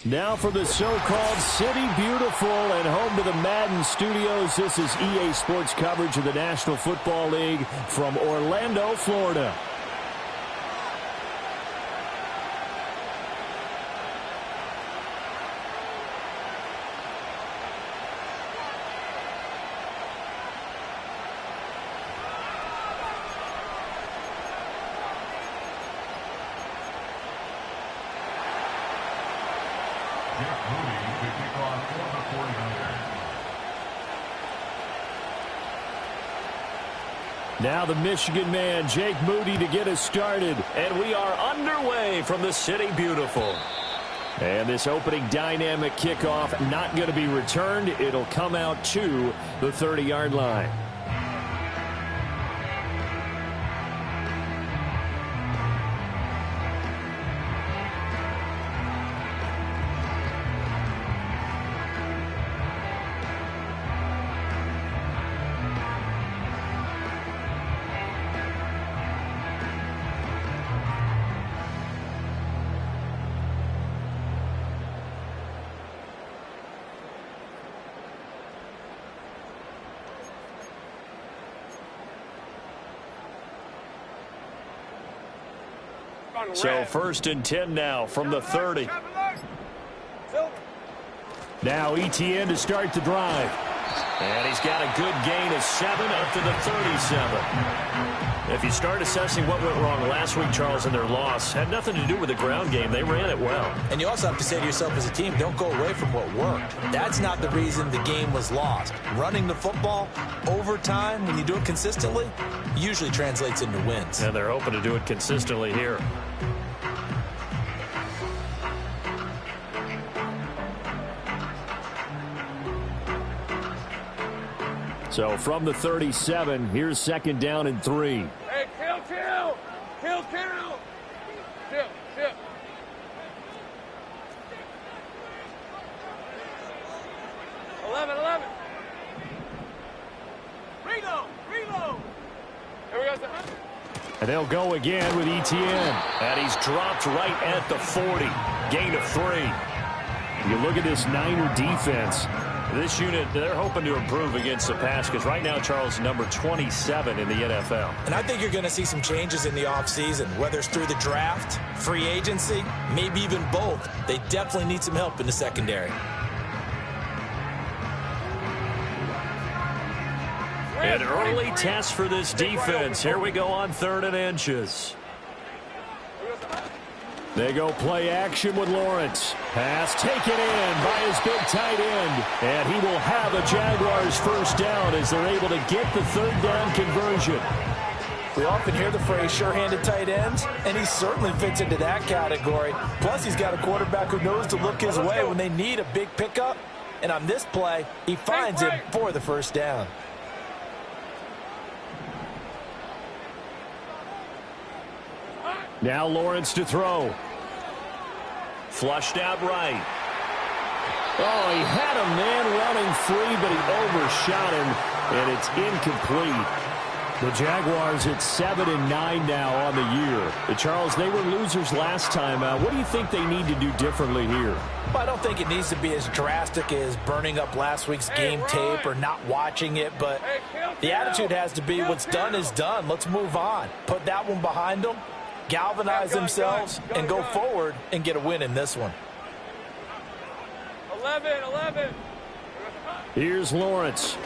Now for the so-called City Beautiful and home to the Madden Studios. This is EA Sports coverage of the National Football League from Orlando, Florida. Now the Michigan man, Jake Moody, to get us started. And we are underway from the City Beautiful. And this opening dynamic kickoff not going to be returned. It'll come out to the 30-yard line. So 1st and 10 now from the 30. Now Etienne to start the drive. And he's got a good gain of 7 up to the 37. If you start assessing what went wrong last week, Charles, in their loss, had nothing to do with the ground game. They ran it well. And you also have to say to yourself as a team, don't go away from what worked. That's not the reason the game was lost. Running the football over time, when you do it consistently, usually translates into wins. And they're hoping to do it consistently here. So from the 37, here's 2nd down and 3. Hey, kill. Chip. 11. Reload. Here we go. And they'll go again with Etienne. And he's dropped right at the 40. Gain of 3. You look at this Niner defense. This unit, they're hoping to improve against the pass because right now, Charles, number 27 in the NFL. And I think you're going to see some changes in the offseason, whether it's through the draft, free agency, maybe even both. They definitely need some help in the secondary. An early test for this defense. Here we go on 3rd and inches. They go play action with Lawrence. Pass taken in by his big tight end. And he will have a Jaguars 1st down as they're able to get the 3rd down conversion. We often hear the phrase sure-handed tight ends, and he certainly fits into that category. Plus, he's got a quarterback who knows to look his way when they need a big pickup. And on this play, he finds him for the 1st down. Now Lawrence to throw. Flushed out right. Oh, he had a man running free, but he overshot him, and it's incomplete. The Jaguars at 7-9 now on the year. Charles, they were losers last time out. What do you think they need to do differently here? Well, I don't think it needs to be as drastic as burning up last week's game tape or not watching it, but the attitude has to be what's done is done. Let's move on. Put that one behind them. Galvanize themselves and go forward and get a win in this one. 11. Here's Lawrence.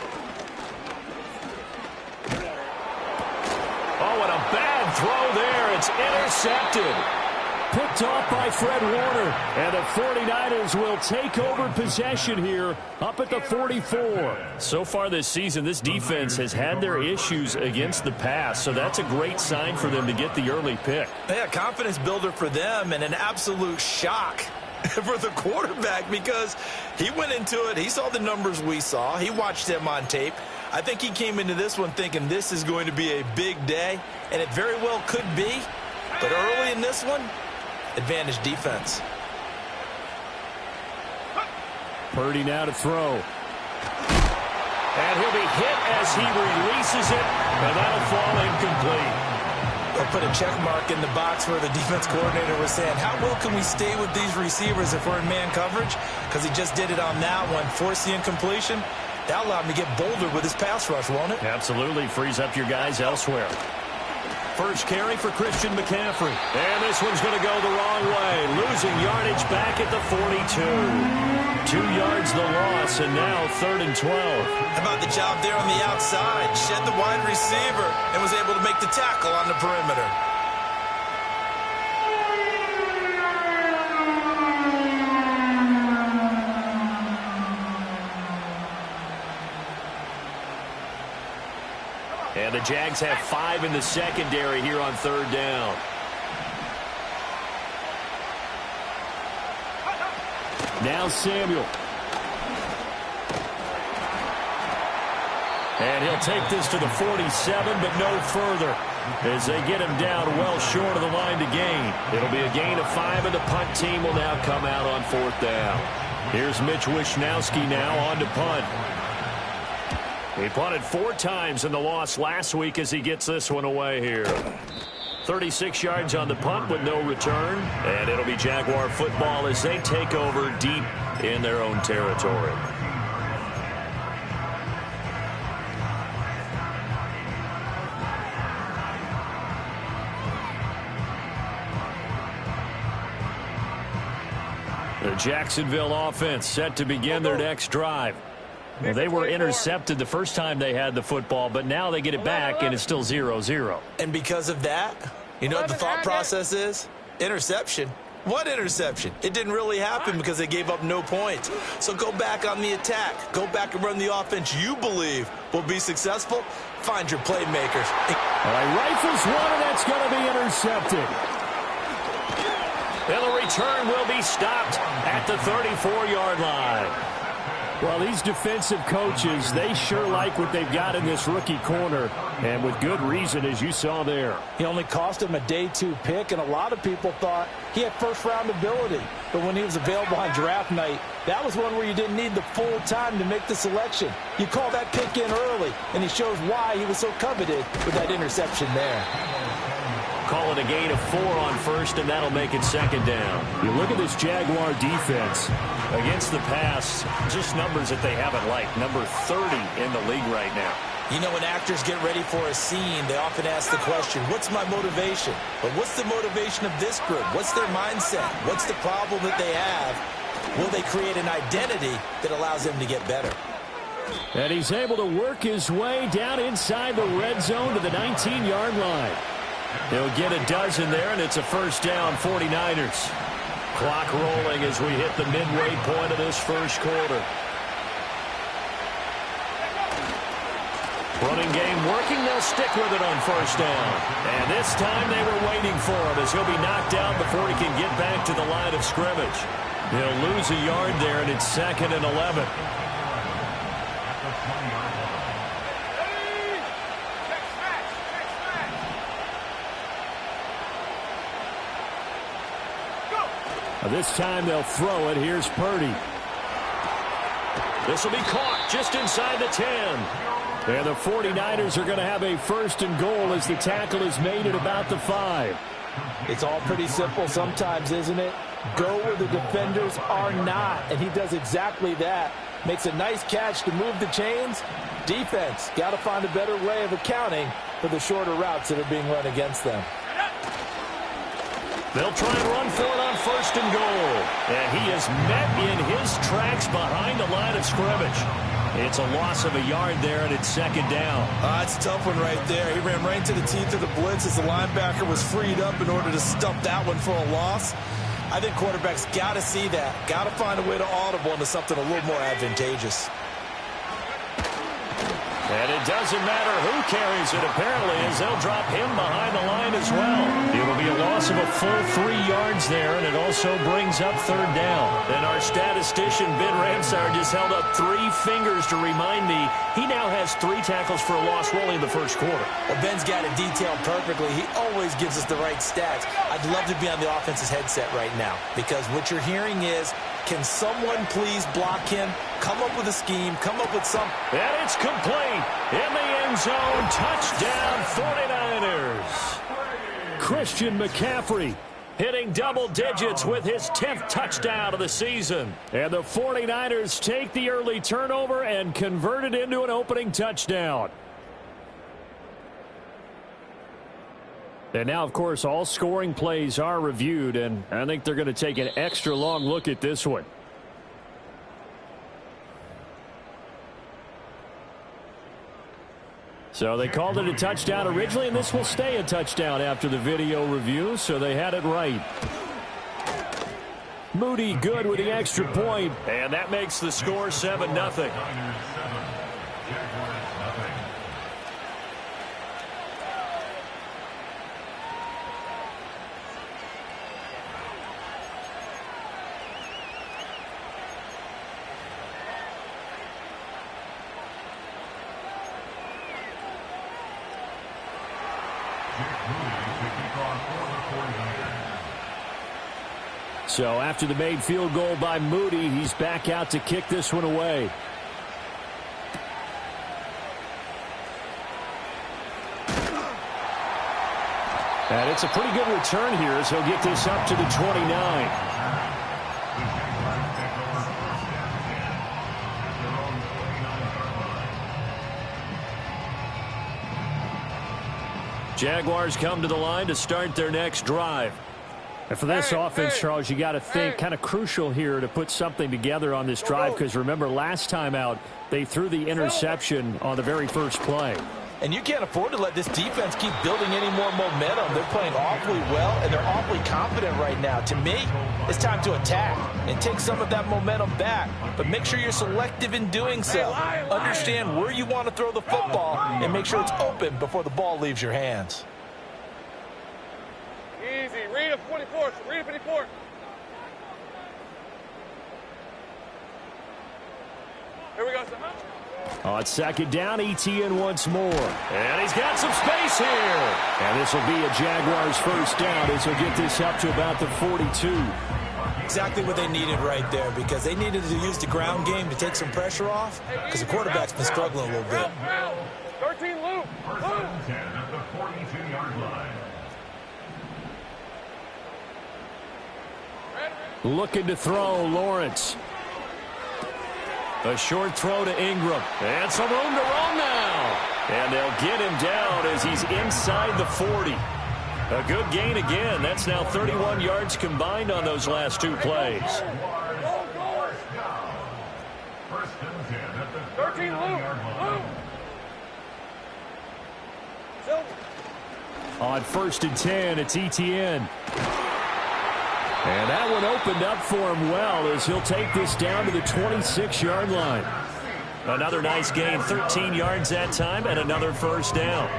Oh, and a bad throw there. It's intercepted. Picked off by Fred Warner. And the 49ers will take over possession here up at the 44. So far this season, this defense has had their issues against the pass, so that's a great sign for them to get the early pick. Yeah, confidence builder for them and an absolute shock for the quarterback because he went into it. He saw the numbers we saw. He watched them on tape. I think he came into this one thinking this is going to be a big day, and it very well could be. But early in this one, advantage defense. Purdy now to throw. And he'll be hit as he releases it, and that'll fall incomplete. They'll put a check mark in the box where the defense coordinator was saying, how well can we stay with these receivers if we're in man coverage? Because he just did it on that one, forced the incompletion. That allowed him to get bolder with his pass rush, won't it? Absolutely. Frees up your guys elsewhere. First carry for Christian McCaffrey. And this one's going to go the wrong way. Losing yardage back at the 42. 2 yards the loss, and now 3rd and 12. How about the job there on the outside? Shed the wide receiver and was able to make the tackle on the perimeter. And the Jags have 5 in the secondary here on 3rd down. Now Samuel. And he'll take this to the 47, but no further, as they get him down well short of the line to gain. It'll be a gain of 5, and the punt team will now come out on 4th down. Here's Mitch Wishnowski now on to punt. He punted 4 times in the loss last week as he gets this one away here. 36 yards on the punt with no return. And it'll be Jaguar football as they take over deep in their own territory. The Jacksonville offense set to begin their next drive. Well, they were intercepted the first time they had the football, but now they get it back, and it's still 0-0. And because of that, you know what the thought process is? Interception. What interception? It didn't really happen because they gave up no points. So go back on the attack. Go back and run the offense you believe will be successful. Find your playmakers. All right, rifles one, and that's going to be intercepted. And the return will be stopped at the 34-yard line. Well, these defensive coaches, they sure like what they've got in this rookie corner, and with good reason, as you saw there. He only cost him a day 2 pick, and a lot of people thought he had first-round ability. But when he was available on draft night, that was one where you didn't need the full time to make the selection. You call that pick in early, and he shows why he was so coveted with that interception there. Call it a gain of 4 on 1st, and that'll make it 2nd down. You look at this Jaguar defense against the pass, just numbers that they haven't liked. Number 30 in the league right now. You know, when actors get ready for a scene, they often ask the question, what's my motivation? But what's the motivation of this group? What's their mindset? What's the problem that they have? Will they create an identity that allows them to get better? And he's able to work his way down inside the red zone to the 19-yard line. He'll get a dozen there, and it's a 1st down, 49ers. Clock rolling as we hit the midway point of this first quarter. Running game working. They'll stick with it on 1st down. And this time they were waiting for him as he'll be knocked down before he can get back to the line of scrimmage. He'll lose a yard there, and it's 2nd and 11. This time they'll throw it. Here's Purdy. This will be caught just inside the 10. And the 49ers are going to have a 1st and goal as the tackle is made at about the 5. It's all pretty simple sometimes, isn't it? Go where the defenders are not, and he does exactly that. Makes a nice catch to move the chains. Defense, got to find a better way of accounting for the shorter routes that are being run against them. They'll try and run for it on 1st and goal. And he is met in his tracks behind the line of scrimmage. It's a loss of a yard there, and it's 2nd down. It's a tough one right there. He ran right into the teeth of the blitz as the linebacker was freed up in order to stump that one for a loss. I think quarterbacks got to see that. Got to find a way to audible into something a little more advantageous. And it doesn't matter who carries it, apparently, as they'll drop him behind the line as well. It'll be a loss of a full 3 yards there, and it also brings up 3rd down. And our statistician, Ben Ramsar, just held up 3 fingers to remind me he now has 3 tackles for a loss rolling in the first quarter. Well, Ben's got it detailed perfectly. He always gives us the right stats. I'd love to be on the offense's headset right now, because what you're hearing is, can someone please block him? Come up with a scheme. Come up with something. And it's complete. In the end zone. Touchdown, 49ers. Christian McCaffrey, hitting double digits with his 10th touchdown of the season. And the 49ers take the early turnover and convert it into an opening touchdown. And now, of course, all scoring plays are reviewed, and I think they're going to take an extra long look at this one. So they called it a touchdown originally, and this will stay a touchdown after the video review, so they had it right. Moody good with the extra point, and that makes the score 7-0. So after the made field goal by Moody, he's back out to kick this one away. And it's a pretty good return here as he'll get this up to the 29. Jaguars come to the line to start their next drive. And for this offense, Charles, you got to think kind of crucial here to put something together on this drive, because remember last time out they threw the interception on the very first play. And you can't afford to let this defense keep building any more momentum. They're playing awfully well, and they're awfully confident right now. To me, it's time to attack and take some of that momentum back. But make sure you're selective in doing so. Understand where you want to throw the football and make sure it's open before the ball leaves your hands. Easy. Read a 44. Read a 54. Here we go, son. On second down, ETN once more. And he's got some space here. And this will be a Jaguars first down as he'll get this up to about the 42. Exactly what they needed right there, because they needed to use the ground game to take some pressure off, because the quarterback's been struggling a little bit. 13 loop. At the 42-yard line. Looking to throw, Lawrence. A short throw to Ingram. And some room to run now. And they'll get him down as he's inside the 40. A good gain again. That's now 31 yards combined on those last two plays. 13 loop. On first and 10, it's ETN. And that one opened up for him well as he'll take this down to the 26-yard line. Another nice gain, 13 yards that time, and another first down.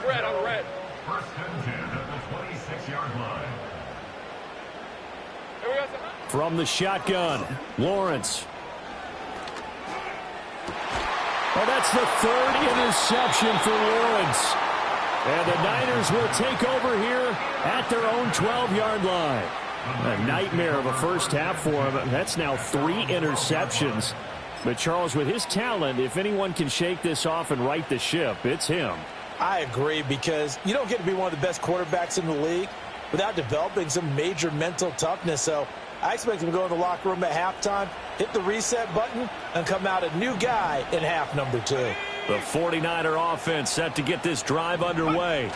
Red on the red. First and 10 at the 26-yard line. Here we go, son. From the shotgun, Lawrence. Oh, that's the third interception for Lawrence. And the Niners will take over here at their own 12-yard line. A nightmare of a first half for him. That's now 3 interceptions. But, Charles, with his talent, if anyone can shake this off and right the ship, it's him. I agree, because you don't get to be one of the best quarterbacks in the league without developing some major mental toughness. So I expect him to go in the locker room at halftime, hit the reset button, and come out a new guy in half number 2. The 49er offense set to get this drive underway.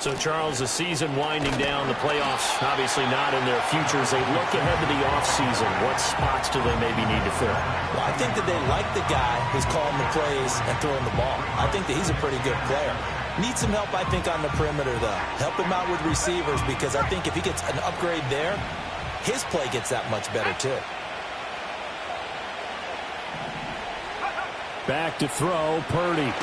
So, Charles, the season winding down, the playoffs obviously not in their futures. They look ahead to the offseason. What spots do they maybe need to fill? Well, I think that they like the guy who's calling the plays and throwing the ball. I think that he's a pretty good player. Needs some help, I think, on the perimeter, though. Help him out with receivers, because I think if he gets an upgrade there, his play gets that much better, too. Back to throw, Purdy.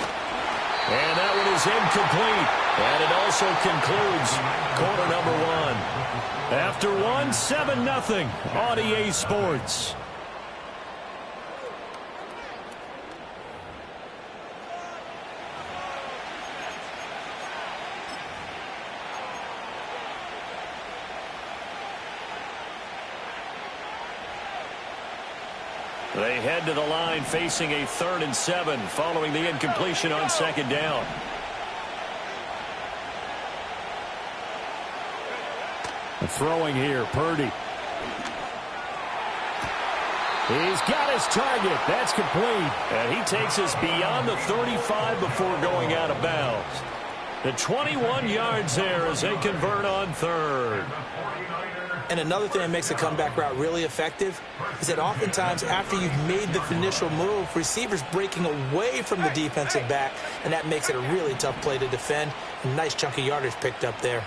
And that one is incomplete. And it also concludes quarter number 1. After 1, 7-0 on EA Sports. They head to the line facing a 3rd and 7 following the incompletion on second down. Throwing here, Purdy. He's got his target. That's complete. And he takes us beyond the 35 before going out of bounds. The 21 yards there as they convert on third. And another thing that makes a comeback route really effective is that oftentimes after you've made the initial move, receivers breaking away from the defensive back, and that makes it a really tough play to defend. A nice chunk of yardage picked up there.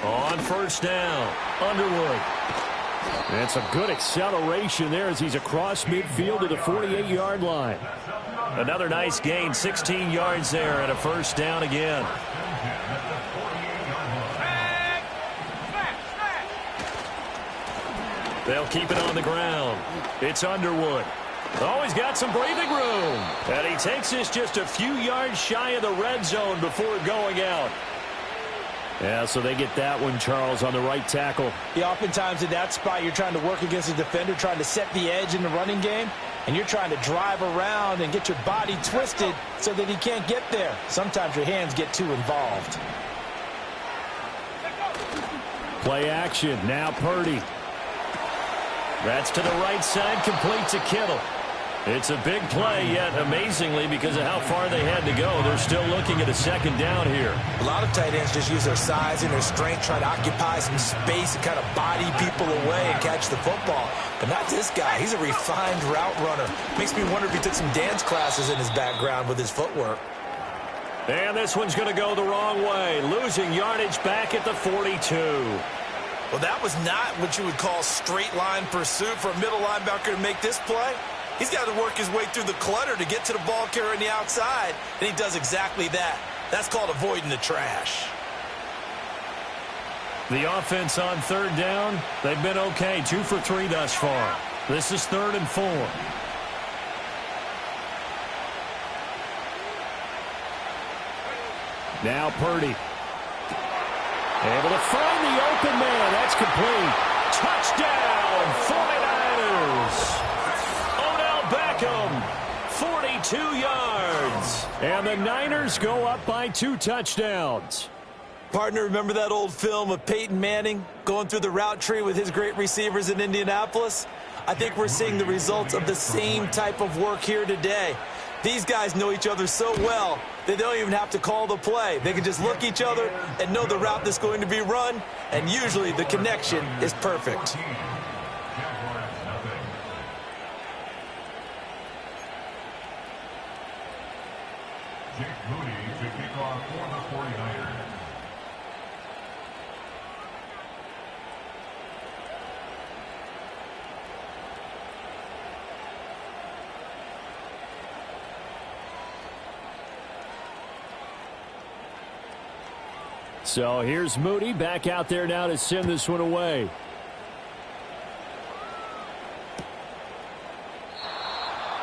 On first down, Underwood. That's a good acceleration there as he's across midfield to the 48-yard line. Another nice gain, 16 yards there and a first down again. They'll keep it on the ground. It's Underwood. Oh, he's got some breathing room. And he takes this just a few yards shy of the red zone before going out. Yeah, so they get that one, Charles, on the right tackle. Yeah, oftentimes in that spot, you're trying to work against a defender, trying to set the edge in the running game, and you're trying to drive around and get your body twisted so that he can't get there. Sometimes your hands get too involved. Play action. Now Purdy. That's to the right side, complete to Kittle. It's a big play, yet amazingly, because of how far they had to go, they're still looking at a second down here. A lot of tight ends just use their size and their strength, try to occupy some space and kind of body people away and catch the football. But not this guy. He's a refined route runner. Makes me wonder if he took some dance classes in his background with his footwork. And this one's going to go the wrong way, losing yardage back at the 42. Well, that was not what you would call straight line pursuit for a middle linebacker to make this play. He's got to work his way through the clutter to get to the ball carrier on the outside, and he does exactly that. That's called avoiding the trash. The offense on third down, they've been okay, 2 for 3 thus far. This is 3rd and 4. Now Purdy. Able to find the open man. That's complete. Touchdown, 49ers. Beckham, 42 yards. And the Niners go up by 2 touchdowns. Partner, remember that old film of Peyton Manning going through the route tree with his great receivers in Indianapolis? I think we're seeing the results of the same type of work here today. These guys know each other so well that they don't even have to call the play. They can just look each other and know the route that's going to be run, and usually the connection is perfect. Moody to kick off for the 49ers. So here's Moody back out there now to send this one away.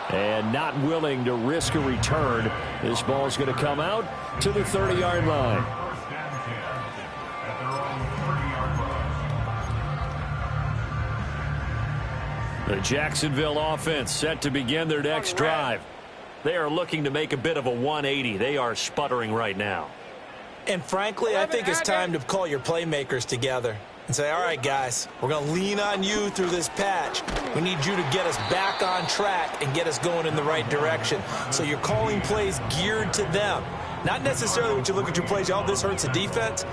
And not willing to risk a return. This ball's going to come out to the 30-yard line. The Jacksonville offense set to begin their next drive. They are looking to make a bit of a 180. They are sputtering right now. And frankly, I think it's time to call your playmakers together and say, all right, guys, we're going to lean on you through this patch. We need you to get us back on track and get us going in the right direction. So you're calling plays geared to them. Not necessarily when you look at your plays, oh, this hurts the defense.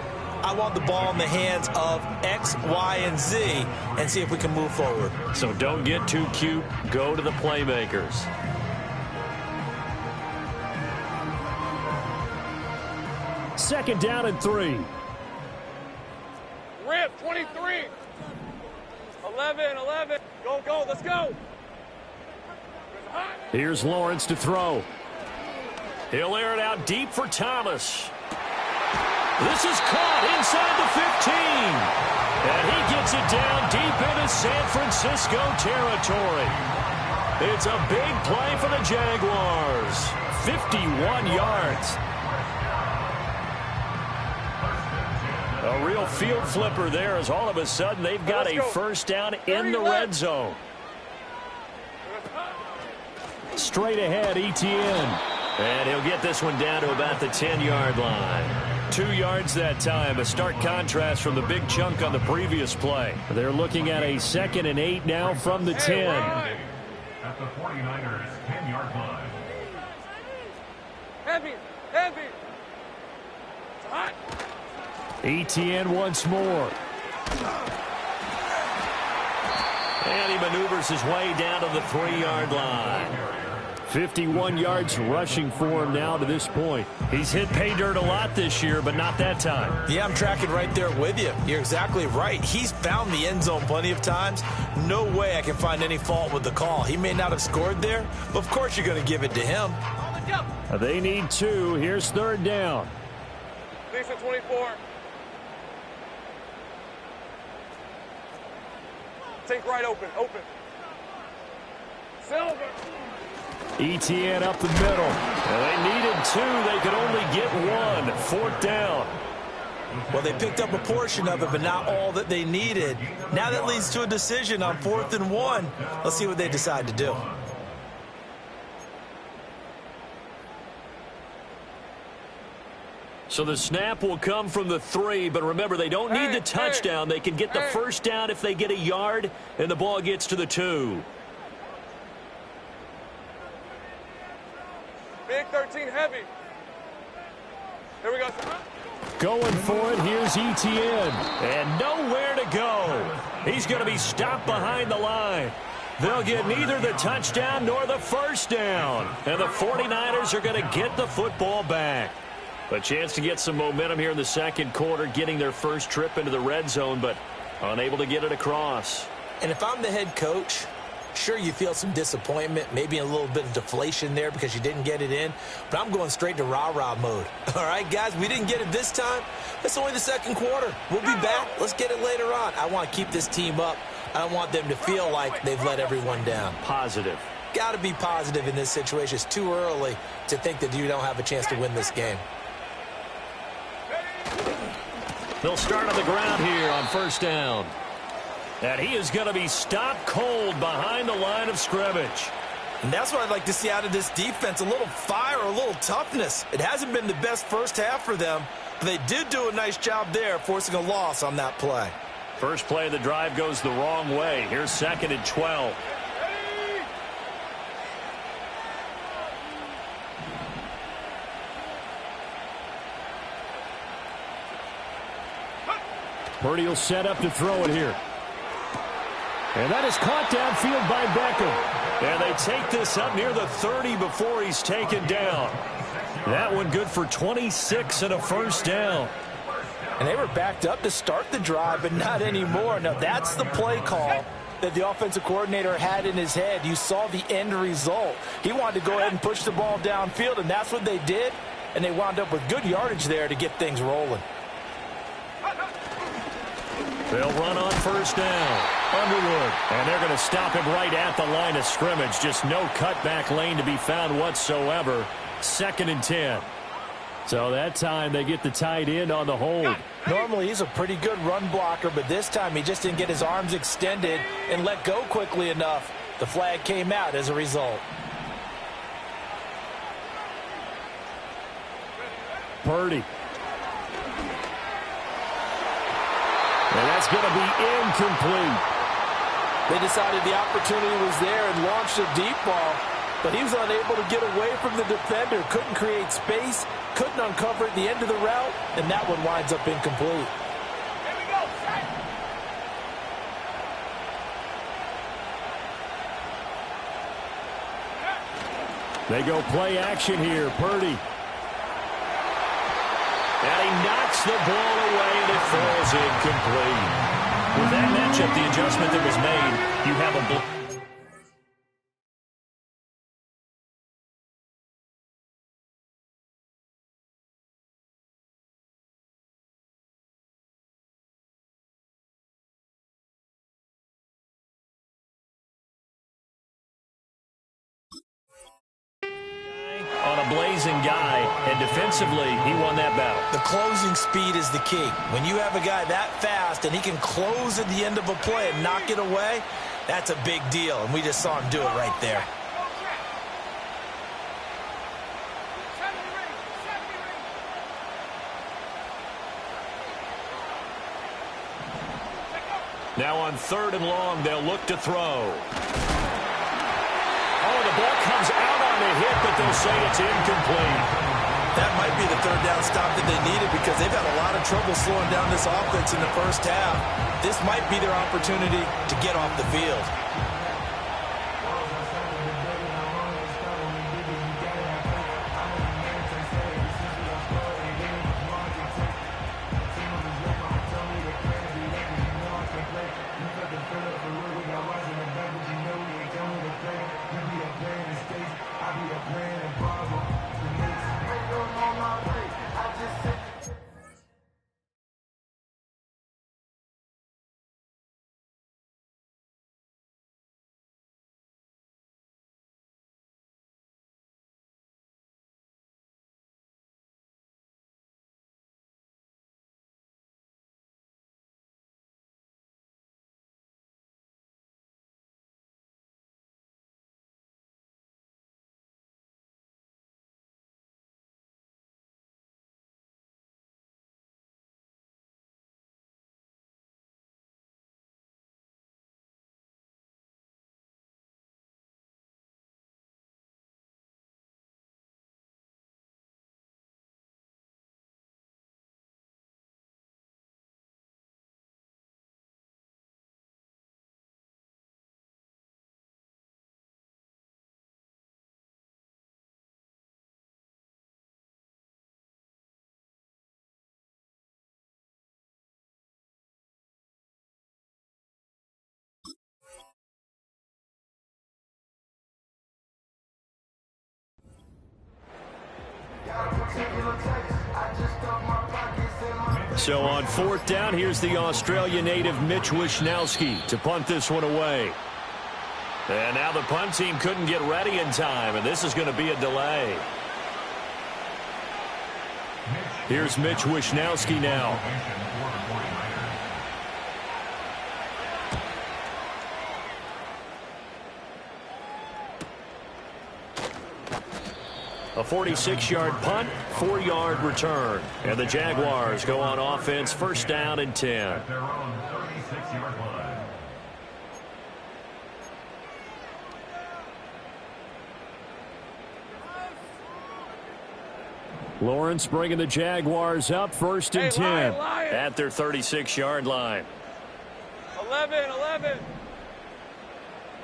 I want the ball in the hands of X, Y, and Z and see if we can move forward. So don't get too cute. Go to the playmakers. Second down and 3. Rip, 23. 11. Go, let's go. Here's Lawrence to throw. He'll air it out deep for Thomas. This is caught inside the 15. And he gets it down deep into San Francisco territory. It's a big play for the Jaguars. 51 yards. A real field flipper there as all of a sudden they've got a first down in the red zone. Straight ahead, ETN. And he'll get this one down to about the 10-yard line. 2 yards that time, a stark contrast from the big chunk on the previous play. They're looking at a 2nd and 8 now from the 10. At the 49ers 10-yard line. Heavy, heavy. It's hot. ETN once more. And he maneuvers his way down to the 3-yard line. 51 yards rushing for him now to this point. He's hit pay dirt a lot this year, but not that time. Yeah, I'm tracking right there with you. You're exactly right. He's found the end zone plenty of times. No way I can find any fault with the call. He may not have scored there, but of course you're going to give it to him. They need 2. Here's 3rd down. Lisa 24. Take right open, open. Silver. ETN up the middle. Well, they needed 2. They could only get 1. 4th down. Well, they picked up a portion of it, but not all that they needed. Now that leads to a decision on 4th and 1. Let's see what they decide to do. So the snap will come from the 3, but remember, they don't need the touchdown. They can get the 1st down if they get a yard, and the ball gets to the 2. Big 13 heavy. Here we go. Going for it, here's ETN. And nowhere to go. He's going to be stopped behind the line. They'll get neither the touchdown nor the 1st down. And the 49ers are going to get the football back. A chance to get some momentum here in the 2nd quarter, getting their first trip into the red zone, but unable to get it across. And if I'm the head coach, sure, you feel some disappointment, maybe a little bit of deflation there because you didn't get it in, but I'm going straight to rah-rah mode. All right, guys, we didn't get it this time. It's only the 2nd quarter. We'll be back. Let's get it later on. I want to keep this team up. I don't want them to feel like they've let everyone down. Positive. Got to be positive in this situation. It's too early to think that you don't have a chance to win this game. They'll start on the ground here on 1st down. And he is going to be stopped cold behind the line of scrimmage. And that's what I'd like to see out of this defense, a little fire, a little toughness. It hasn't been the best first half for them, but they did do a nice job there, forcing a loss on that play. First play of the drive goes the wrong way. Here's 2nd and 12. Purdy will set up to throw it here. And that is caught downfield by Beckham. And they take this up near the 30 before he's taken down. That one good for 26 and a 1st down. And they were backed up to start the drive, but not anymore. Now, that's the play call that the offensive coordinator had in his head. You saw the end result. He wanted to go ahead and push the ball downfield, and that's what they did. And they wound up with good yardage there to get things rolling. They'll run on 1st down. Underwood. And they're going to stop him right at the line of scrimmage. Just no cutback lane to be found whatsoever. 2nd and 10. So that time they get the tight end on the hold. Normally he's a pretty good run blocker, but this time he just didn't get his arms extended and let go quickly enough. The flag came out as a result. Purdy. And that's going to be incomplete. They decided the opportunity was there and launched a deep ball, but he was unable to get away from the defender. Couldn't create space, couldn't uncover at the end of the route, and that one winds up incomplete. They go play action here. Purdy. And he knocks the ball away, and it falls incomplete. With that matchup, the adjustment that was made, you have a on a blazing guy, and defensively, he won that battle. The closing speed is the key. When you have a guy that fast and he can close at the end of a play and knock it away, that's a big deal, and we just saw him do it right there. Now on 3rd and long, they'll look to throw. Oh, the ball comes out on the hit, but they'll say it's incomplete. That might be the 3rd down stop that they needed because they've had a lot of trouble slowing down this offense in the first half. This might be their opportunity to get off the field. So on 4th down, here's the Australia native Mitch Wishnowsky to punt this one away. And now the punt team couldn't get ready in time, and this is going to be a delay. Here's Mitch Wishnowsky now. A 46-yard punt, 4-yard return. And the Jaguars go on offense, 1st down and 10. At their own 36-yard line. Lawrence bringing the Jaguars up, 1st and 10 at their 36-yard line. 11.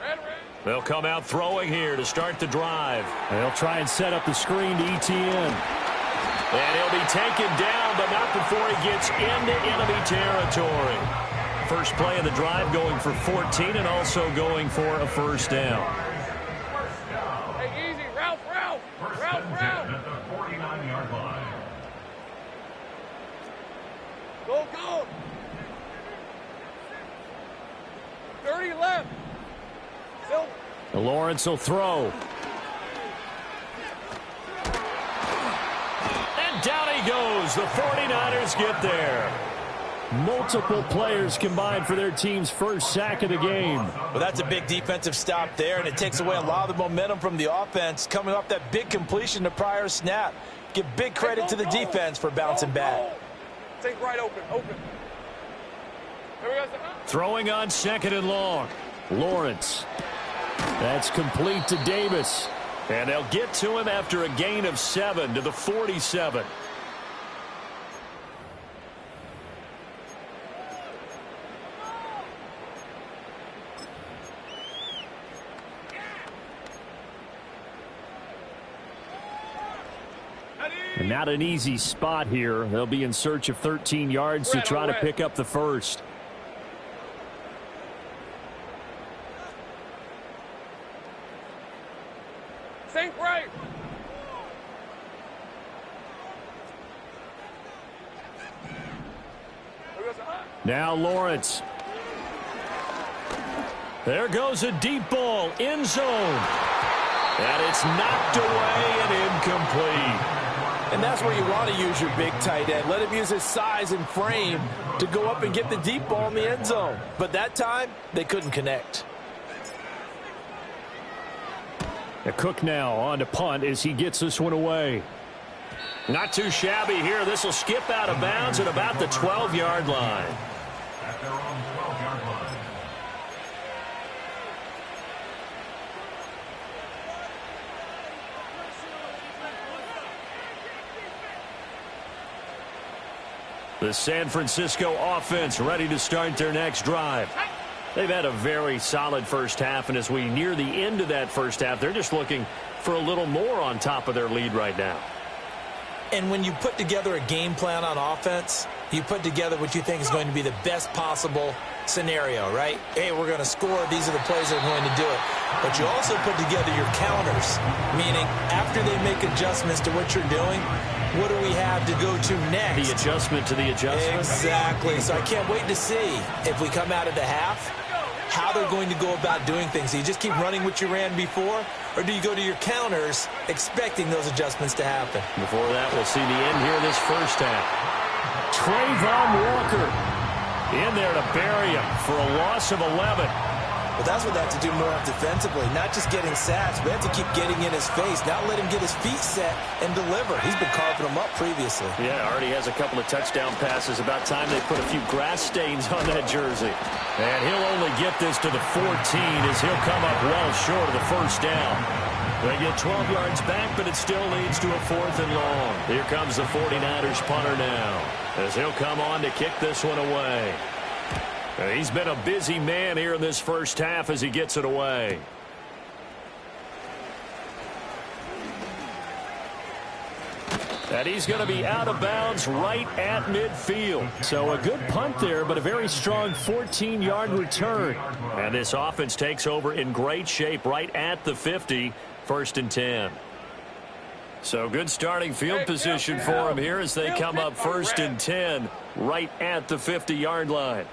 Red. They'll come out throwing here to start the drive. They'll try and set up the screen to ETN. And he'll be taken down, but not before he gets into enemy territory. First play of the drive going for 14 and also going for a 1st down. Hey, easy. Ralph. At the 49-yard line. Go. 30 left. Silver. Lawrence will throw. And down he goes. The 49ers get there. Multiple players combined for their team's 1st sack of the game. Well, that's a big defensive stop there, and it takes away a lot of the momentum from the offense coming off that big completion the prior snap. Give big credit to the defense for bouncing back. Take right open. Here we go. Throwing on 2nd and long. Lawrence. That's complete to Davis. And they'll get to him after a gain of 7 to the 47. And not an easy spot here. They'll be in search of 13 yards to try to pick up the 1st. Think right. Now Lawrence. There goes a deep ball, end zone. And it's knocked away and incomplete. And that's where you want to use your big tight end. Let him use his size and frame to go up and get the deep ball in the end zone. But that time, they couldn't connect. Cook now on to punt as he gets this one away. Not too shabby here. This will skip out of bounds at about the 12-yard line. At their own 12-yard line. The San Francisco offense ready to start their next drive. They've had a very solid first half, and as we near the end of that first half, they're just looking for a little more on top of their lead right now. And when you put together a game plan on offense, you put together what you think is going to be the best possible scenario, right? Hey, we're going to score. These are the plays that are going to do it. But you also put together your counters, meaning after they make adjustments to what you're doing, what do we have to go to next? The adjustment to the adjustment. Exactly. So I can't wait to see if we come out of the half, how they're going to go about doing things. Do you just keep running what you ran before, or do you go to your counters expecting those adjustments to happen? Before that, we'll see the end here in this first half. Trayvon Walker in there to bury him for a loss of 11. But that's what they have to do more defensively, not just getting sacks, but they have to keep getting in his face, not let him get his feet set and deliver. He's been carving them up previously. Yeah, already has a couple of touchdown passes. About time they put a few grass stains on that jersey. And he'll only get this to the 14 as he'll come up well short of the first down. They get 12 yards back, but it still leads to a 4th and long. Here comes the 49ers punter now as he'll come on to kick this one away. He's been a busy man here in this first half as he gets it away. And he's going to be out of bounds right at midfield. So a good punt there, but a very strong 14-yard return. And this offense takes over in great shape right at the 50, 1st and 10. So good starting field position for him here as they come up 1st and 10 right at the 50-yard line.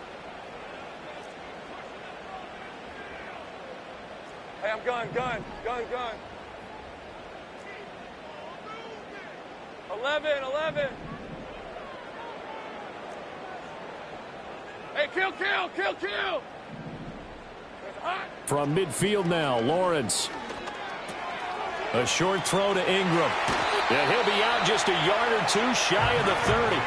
Hey, I'm gun. 11. Hey, kill. From midfield now, Lawrence. A short throw to Ingram. And he'll be out just a yard or two shy of the 30.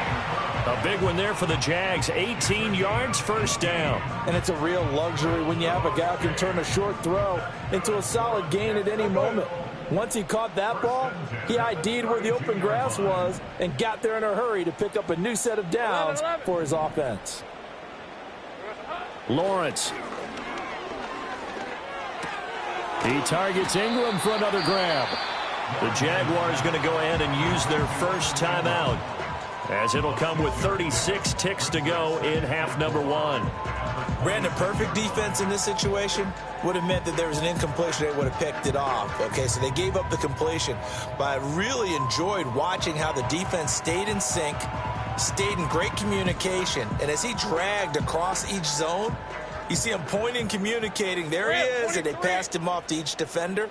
A big one there for the Jags. 18 yards, 1st down. And it's a real luxury when you have a guy who can turn a short throw into a solid gain at any moment. Once he caught that ball, he ID'd where the open grass was and got there in a hurry to pick up a new set of downs for his offense. Lawrence. He targets Ingram for another grab. The Jaguars going to go ahead and use their first timeout, as it'll come with 36 ticks to go in half number 1. Brandon, perfect defense in this situation would have meant that there was an incompletion. They would have picked it off. Okay, so they gave up the completion. But I really enjoyed watching how the defense stayed in sync, stayed in great communication. And as he dragged across each zone, you see him pointing, communicating. There he is, and they passed him off to each defender.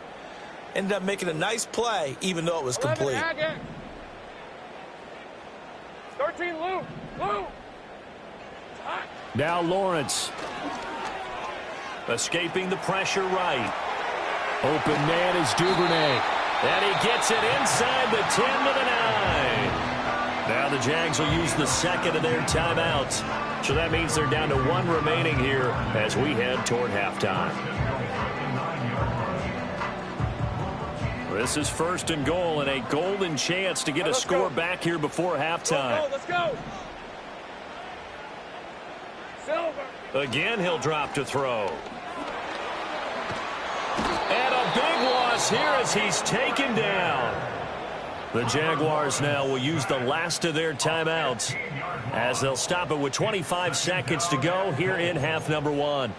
Ended up making a nice play, even though it was complete. 13, Lou. Now Lawrence. Escaping the pressure right. Open man is Duvernay. And he gets it inside the 10 to the 9. Now the Jags will use the second of their timeouts. So that means they're down to 1 remaining here as we head toward halftime. This is 1st and goal and a golden chance to get a score back here before halftime. Let's go. Silver. Again, he'll drop to throw. And a big loss here as he's taken down. The Jaguars now will use the last of their timeouts as they'll stop it with 25 seconds to go here in half number 1.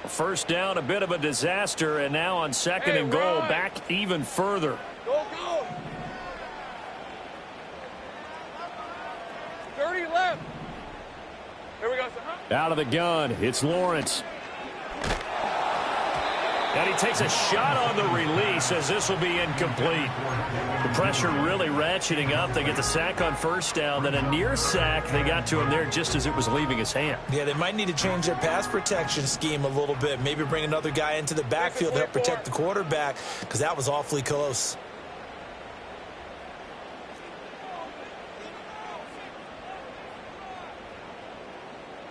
First down, a bit of a disaster, and now on 2nd and goal, back even further. Go. 30 left. Here we go. Out of the gun, it's Lawrence. And he takes a shot on the release as this will be incomplete. The pressure really ratcheting up. They get the sack on 1st down, then a near sack. They got to him there just as it was leaving his hand. Yeah, they might need to change their pass protection scheme a little bit. Maybe bring another guy into the backfield to help protect the quarterback, because that was awfully close.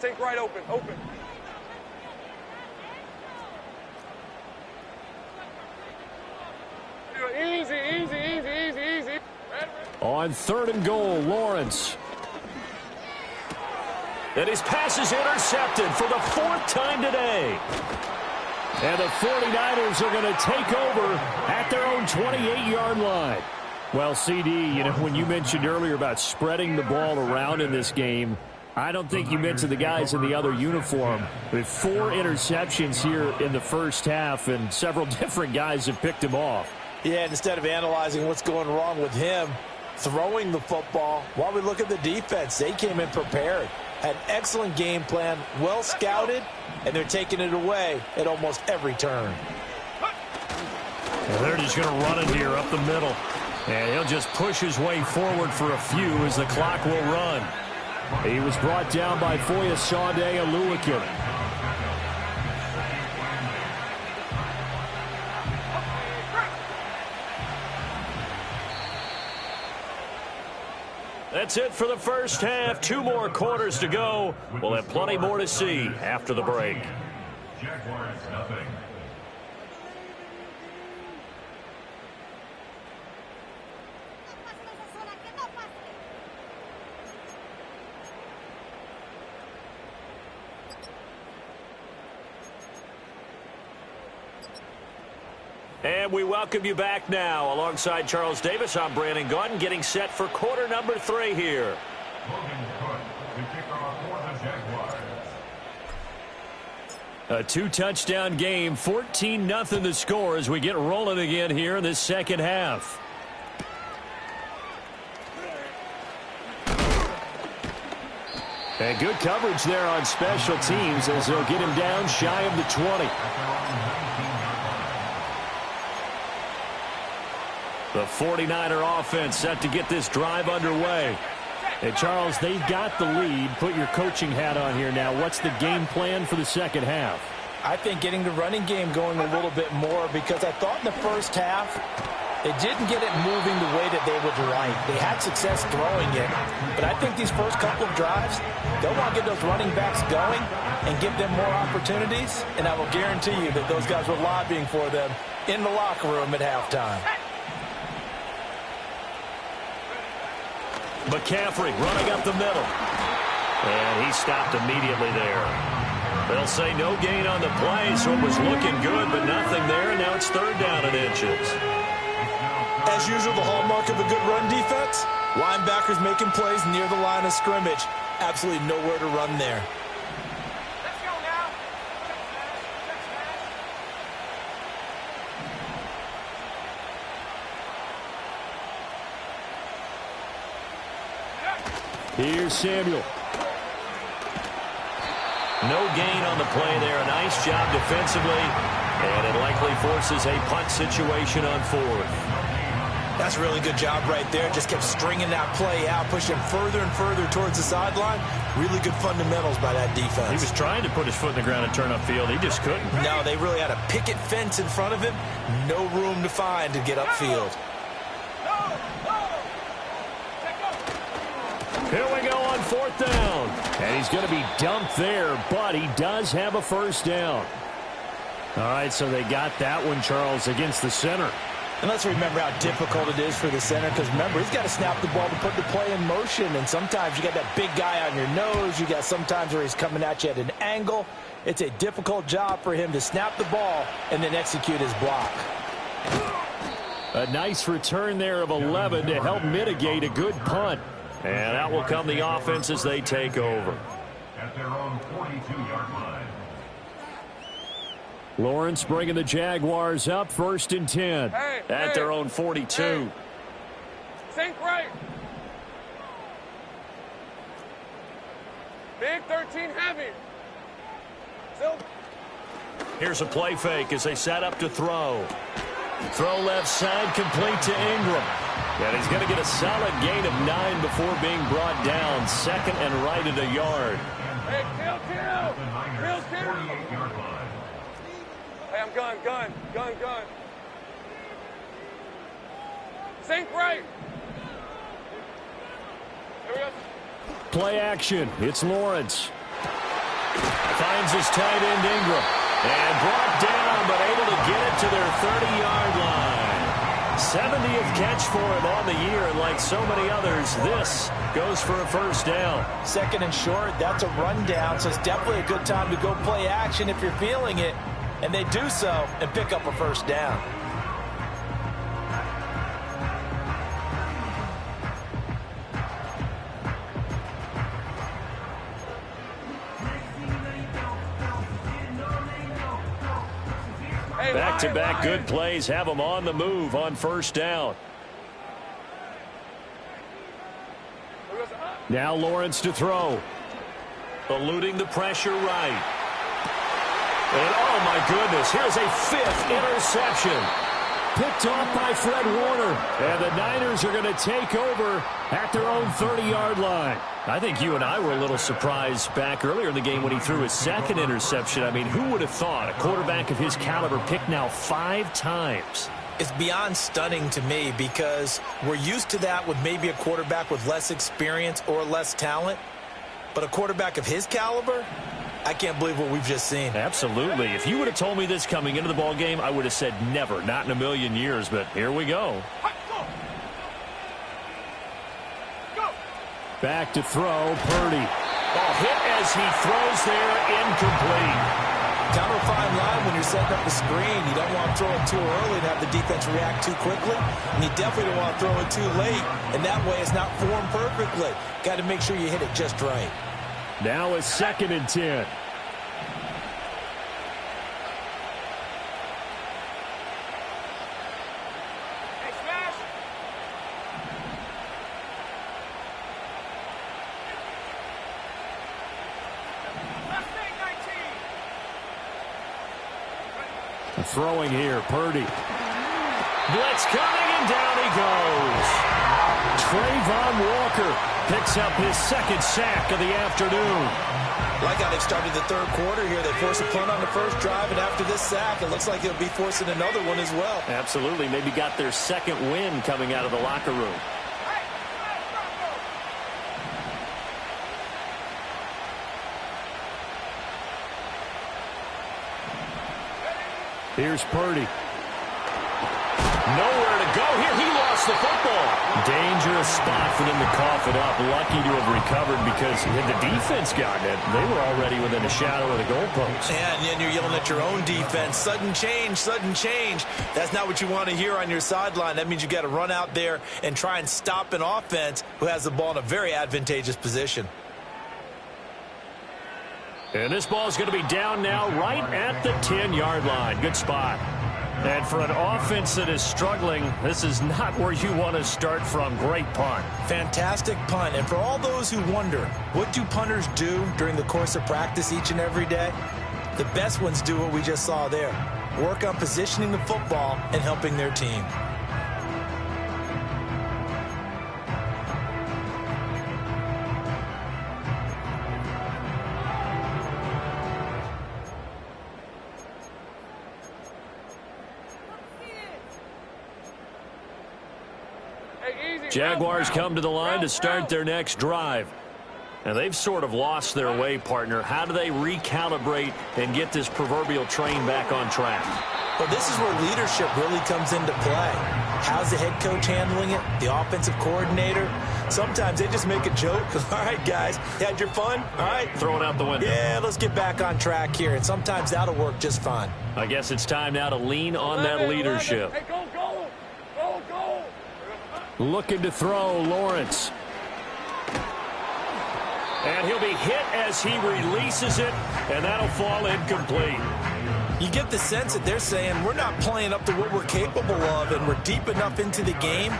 Take right, open. Easy. On 3rd and goal, Lawrence. And his pass is intercepted for the 4th time today. And the 49ers are going to take over at their own 28-yard line. Well, CD, when you mentioned earlier about spreading the ball around in this game, I don't think you mentioned the guys in the other uniform. With 4 interceptions here in the first half, and several different guys have picked him off. Yeah, and instead of analyzing what's going wrong with him throwing the football, while we look at the defense, they came in prepared. Had an excellent game plan, well scouted, and they're taking it away at almost every turn. And they're just going to run it here up the middle. And he'll just push his way forward for a few as the clock will run. He was brought down by Foyesade Oluwakim. That's it for the first half. 2 more quarters to go. We'll have plenty more to see after the break. Jaguars nothing. And we welcome you back now. Alongside Charles Davis, I'm Brandon Gaudin, getting set for quarter number 3 here. Logan Cook, the kickoff for the Jaguars. A 2-touchdown game, 14-0 the score as we get rolling again here in this second half. And good coverage there on special teams as they'll get him down shy of the 20. The 49er offense set to get this drive underway. And, Charles, they've got the lead. Put your coaching hat on here now. What's the game plan for the second half? I think getting the running game going a little bit more, because I thought in the first half they didn't get it moving the way that they would like. They had success throwing it, but I think these first couple of drives, they'll want to get those running backs going and give them more opportunities, and I will guarantee you that those guys were lobbying for them in the locker room at halftime. McCaffrey running up the middle. And he stopped immediately there. They'll say no gain on the play, so it was looking good, but nothing there, and now it's 3rd down and inches. As usual, the hallmark of a good run defense, linebackers making plays near the line of scrimmage. Absolutely nowhere to run there. Let's go now. Here's Samuel. No gain on the play there. A nice job defensively. And it likely forces a punt situation on 4th. That's a really good job right there. Just kept stringing that play out, pushing further and further towards the sideline. Really good fundamentals by that defense. He was trying to put his foot in the ground and turn upfield. He just couldn't. No, they really had a picket fence in front of him. No room to find to get upfield. Here we go on 4th down. And he's going to be dumped there, but he does have a first down. All right, so they got that one, Charles, against the center. And let's remember how difficult it is for the center, because remember, he's got to snap the ball to put the play in motion, and sometimes you got that big guy on your nose. You got sometimes where he's coming at you at an angle. It's a difficult job for him to snap the ball and then execute his block. A nice return there of 11 to help mitigate a good punt. And out will come the offense as they take over. At their own 42-yard line. Lawrence bringing the Jaguars up 1st and 10 at their own 42. Sink right. Big 13 heavy. Still. Here's a play fake as they set up to throw. Throw left side complete to Ingram. And he's going to get a solid gain of 9 before being brought down. 2nd and right at a yard. Hey, kill. Kill. 48-yard line. Hey, I'm gun. Sink right. Here we go. Play action. It's Lawrence. Finds his tight end Ingram. And brought down, but able to get it to their 30-yard line. 70th catch for him on the year, and like so many others, this goes for a first down. Second and short, that's a rundown, so it's definitely a good time to go play action if you're feeling it. And they do so and pick up a first down. Back-to-back good plays have them on the move on first down. Now Lawrence to throw. Eluding the pressure right. And oh my goodness, here's a 5th interception. Picked off by Fred Warner. And the Niners are going to take over at their own 30-yard line. I think you and I were a little surprised back earlier in the game when he threw his 2nd interception. I mean, who would have thought a quarterback of his caliber picked now 5 times? It's beyond stunning to me because we're used to that with maybe a quarterback with less experience or less talent. But a quarterback of his caliber, I can't believe what we've just seen. Absolutely. If you would have told me this coming into the ball game, I would have said never, not in a million years. But here we go. Back to throw, Purdy. Oh, hit as he throws there, incomplete. Kind of a fine line when you're setting up the screen. You don't want to throw it too early and have the defense react too quickly. And you definitely don't want to throw it too late. And that way it's not formed perfectly. Got to make sure you hit it just right. Now a 2nd and 10. Throwing here, Purdy. Blitz coming, and down he goes. Trayvon Walker picks up his 2nd sack of the afternoon. Like how they've started the 3rd quarter here. They force a punt on the first drive, and after this sack, it looks like they'll be forcing another one as well. Absolutely. Maybe got their 2nd win coming out of the locker room. Here's Purdy. Nowhere to go here. He lost the football. Dangerous spot for them to cough it up. Lucky to have recovered because had the defense gotten it, they were already within a shadow of the goalpost. And you're yelling at your own defense. Sudden change, sudden change. That's not what you want to hear on your sideline. That means you got to run out there and try and stop an offense who has the ball in a very advantageous position. And this ball is going to be down now right at the 10-yard line. Good spot. And for an offense that is struggling, this is not where you want to start from. Great punt. Fantastic punt. And for all those who wonder, what do punters do during the course of practice each and every day? The best ones do what we just saw there. Work on positioning the football and helping their team. Jaguars come to the line to start their next drive. And they've sort of lost their way, partner. How do they recalibrate and get this proverbial train back on track? Well, this is where leadership really comes into play. How's the head coach handling it? The offensive coordinator? Sometimes they just make a joke. All right, guys, had your fun? All right. Throw it out the window. Yeah, let's get back on track here. And sometimes that'll work just fine. I guess it's time now to lean on that leadership. Hey, go, go, go, go. Looking to throw, Lawrence. And he'll be hit as he releases it, and that'll fall incomplete. You get the sense that they're saying we're not playing up to what we're capable of, and we're deep enough into the game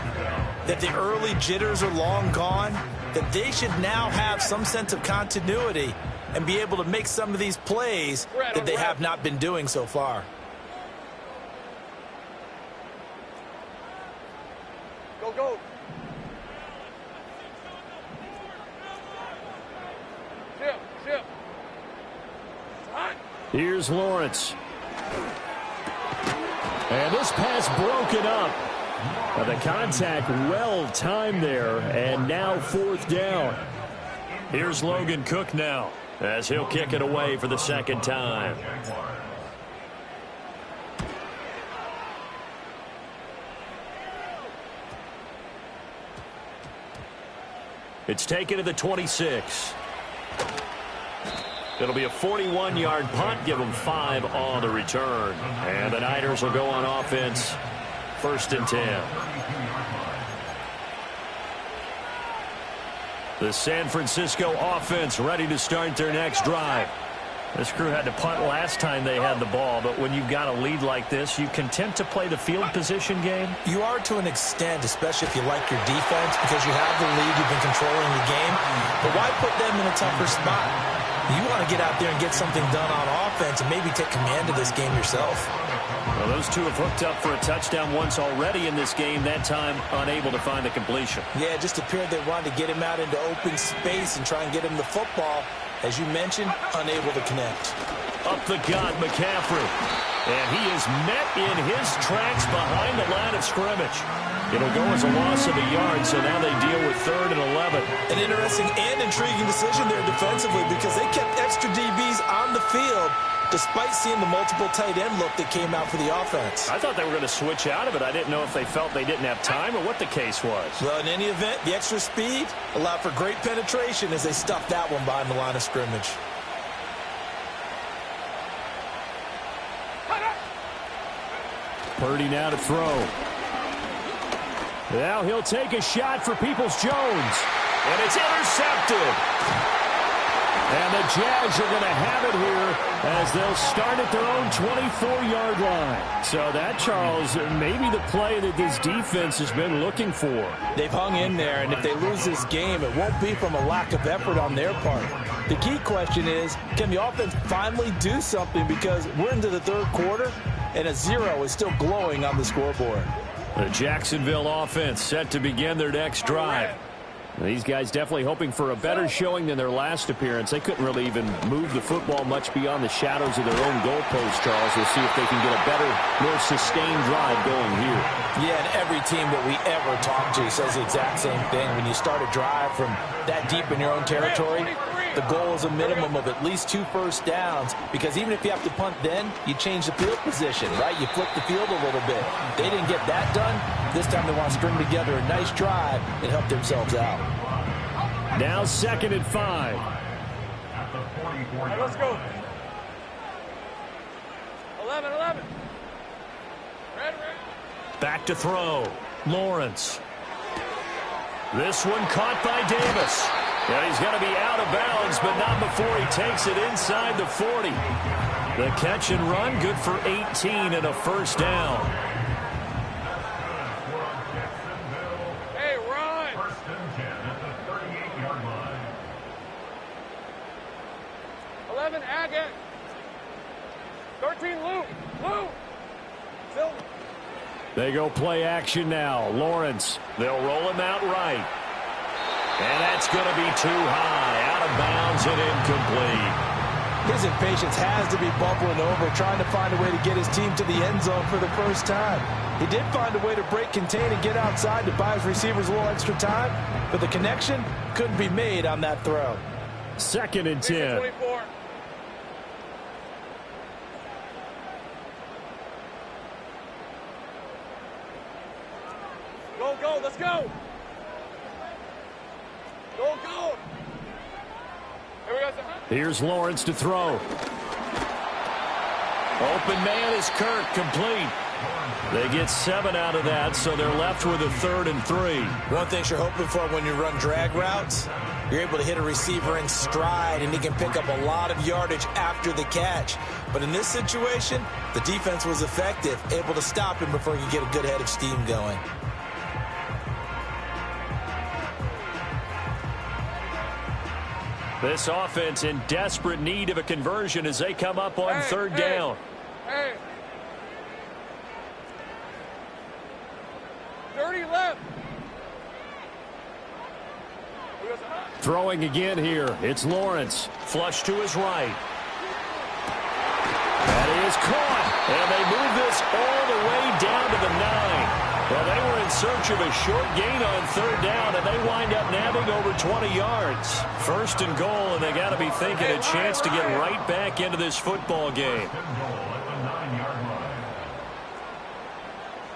that the early jitters are long gone, that they should now have some sense of continuity and be able to make some of these plays that they have not been doing so far. Go, go. Chip, chip. Hot. Here's Lawrence. And this pass broken up. The contact well timed there, and now 4th down. Here's Logan Cook now as he'll kick it away for the 2nd time. It's taken to the 26. It'll be a 41-yard punt. Give them 5 on the return. And the Niners will go on offense. 1st and 10. The San Francisco offense ready to start their next drive. This crew had to punt last time they had the ball, but when you've got a lead like this, you content to play the field position game? You are to an extent, especially if you like your defense, because you have the lead, you've been controlling the game. But why put them in a tougher spot? You want to get out there and get something done on offense and maybe take command of this game yourself. Well, those two have hooked up for a touchdown once already in this game, that time unable to find the completion. Yeah, it just appeared they wanted to get him out into open space and try and get him the football. As you mentioned, unable to connect. Up the gut, McCaffrey. And he is met in his tracks behind the line of scrimmage. It'll go as a loss of a yard, so now they deal with 3rd and 11. An interesting and intriguing decision there defensively because they kept extra DBs on the field despite seeing the multiple tight end look that came out for the offense. I thought they were going to switch out of it. I didn't know if they felt they didn't have time or what the case was. Well, in any event, the extra speed allowed for great penetration as they stuffed that one behind the line of scrimmage. Purdy now to throw. Now he'll take a shot for Peoples-Jones. And it's intercepted. And the Jags are going to have it here as they'll start at their own 24-yard line. So that, Charles, maybe the play that this defense has been looking for. They've hung in there, and if they lose this game, it won't be from a lack of effort on their part. The key question is, can the offense finally do something? Because we're into the 3rd quarter, and a 0 is still glowing on the scoreboard. The Jacksonville offense set to begin their next drive. These guys definitely hoping for a better showing than their last appearance. They couldn't really even move the football much beyond the shadows of their own goalpost, Charles. We'll see if they can get a better, more sustained drive going here. Yeah, and every team that we ever talk to says the exact same thing. When you start a drive from that deep in your own territory, the goal is a minimum of at least 2 first downs, because even if you have to punt then, you change the field position, right? You flip the field a little bit. They didn't get that done. This time they want to string together a nice drive and help themselves out. Now 2nd and 5. Right, let's go. 11. Red. Back to throw. Lawrence. This one caught by Davis. Yeah, he's going to be out of bounds, but not before he takes it inside the 40. The catch and run, good for 18 and a first down. Hey, run. 1st and 10 at the 38-yard line. 11, Agate. 13, Lou. Silver. They go play action now. Lawrence, they'll roll him out right. And that's going to be too high, out of bounds and incomplete. His impatience has to be bubbling over, trying to find a way to get his team to the end zone for the first time. He did find a way to break contain and get outside to buy his receivers a little extra time, but the connection couldn't be made on that throw. 2nd and 10. 24. Go, let's go. Go. Here we go. Here's Lawrence to throw. Open man is Kirk, complete. They get 7 out of that, so they're left with a 3rd and 3. One thing you're hoping for when you run drag routes, you're able to hit a receiver in stride, and he can pick up a lot of yardage after the catch. But in this situation, the defense was effective, able to stop him before he could get a good head of steam going. This offense in desperate need of a conversion as they come up on 3rd down. Hey. 30 left. Throwing again here. It's Lawrence. Flush to his right. That is caught. And they move this all the way down to the 9. Well, they were in search of a short gain on 3rd down, and they wind up nabbing over 20 yards. 1st and goal, and they got to be thinking a chance to get right back into this football game.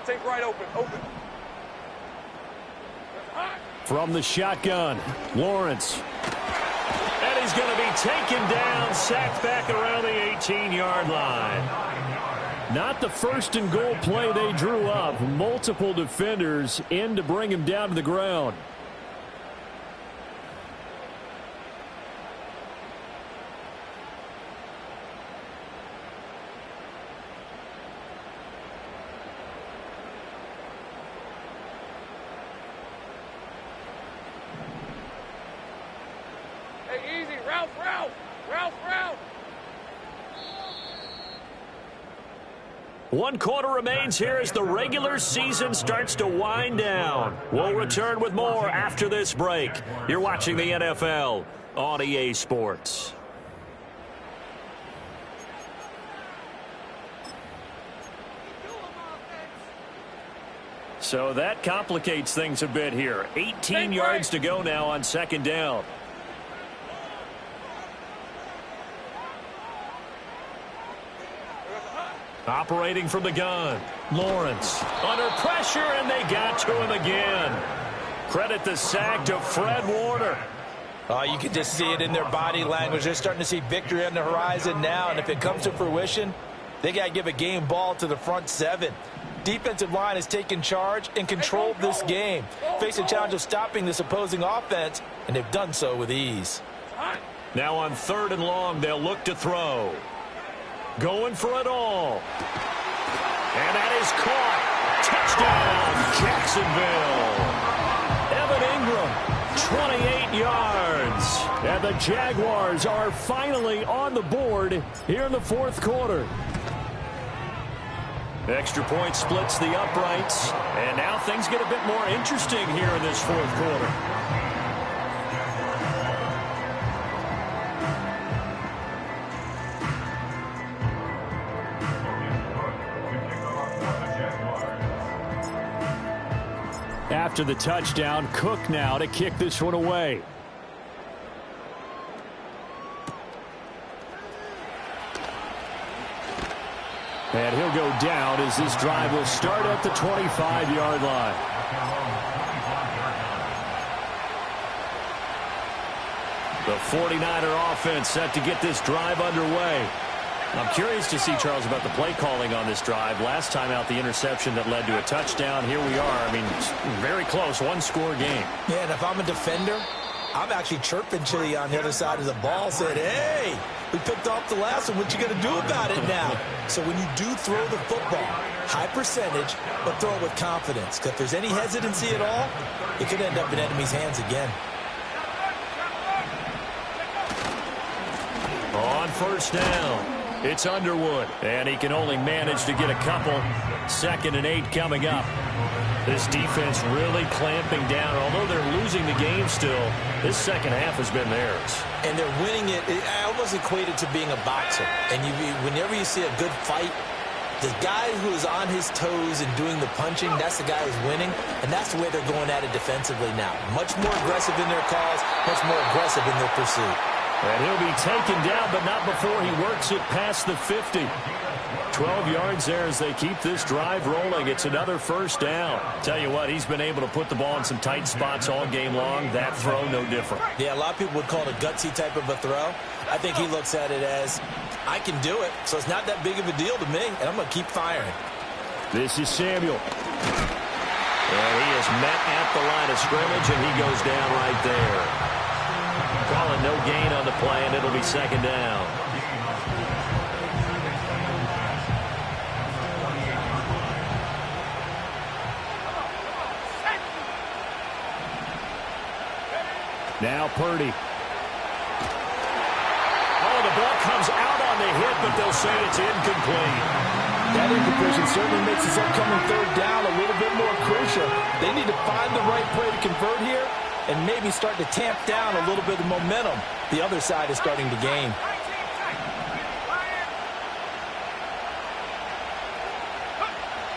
Take right open. From the shotgun, Lawrence. And he's going to be taken down, sacked back around the 18-yard line. Not the first and goal play they drew up. Multiple defenders in to bring him down to the ground. Hey, easy. Ralph. Ralph. 1 quarter remains here as the regular season starts to wind down. We'll return with more after this break. You're watching the NFL on EA Sports. So that complicates things a bit here. 18 yards to go now on second down. Operating from the gun, Lawrence under pressure, and they got to him again. Credit the sack to Fred Warner. You can just see it in their body language. They're starting to see victory on the horizon now, and if it comes to fruition, they got to give a game ball to the front seven. Defensive line has taken charge and controlled this game. Face a challenge of stopping this opposing offense, and they've done so with ease. Now on 3rd and long, they'll look to throw. Going for it all. And that is caught. Touchdown, Jacksonville. Evan Ingram, 28 yards. And the Jaguars are finally on the board here in the 4th quarter. Extra point splits the uprights. And now things get a bit more interesting here in this 4th quarter. After the touchdown, Cook now to kick this one away. And he'll go down as this drive will start at the 25-yard line. The 49er offense set to get this drive underway. I'm curious to see, Charles, about the play calling on this drive. Last time out, the interception that led to a touchdown. Here we are. I mean, very close, one-score game. Yeah, and if I'm a defender, I'm actually chirping Chili on the other side of the ball, saying, hey, we picked off the last one. What you going to do about it now? So when you do throw the football, high percentage, but throw it with confidence. Because if there's any hesitancy at all, it could end up in enemy's hands again. On 1st down. It's Underwood, and he can only manage to get a couple. 2nd and 8 coming up. This defense really clamping down. Although they're losing the game still, this second half has been theirs. And they're winning it. I almost equate it to being a boxer. And whenever you see a good fight, the guy who is on his toes and doing the punching, that's the guy who's winning. And that's the way they're going at it defensively now. Much more aggressive in their calls, much more aggressive in their pursuit. And he'll be taken down, but not before he works it past the 50. 12 yards there as they keep this drive rolling. It's another 1st down. Tell you what, he's been able to put the ball in some tight spots all game long. That throw, no different. Yeah, a lot of people would call it a gutsy type of a throw. I think he looks at it as, I can do it, so it's not that big of a deal to me, and I'm going to keep firing. This is Samuel. And he is met at the line of scrimmage, and he goes down right there. Calling no gain on the play, and it'll be 2nd down. Now Purdy. Oh, the ball comes out on the hit, but they'll say it's incomplete. That incompletion certainly makes this upcoming 3rd down a little bit more crucial. They need to find the right play to convert here and maybe start to tamp down a little bit of momentum the other side is starting to gain.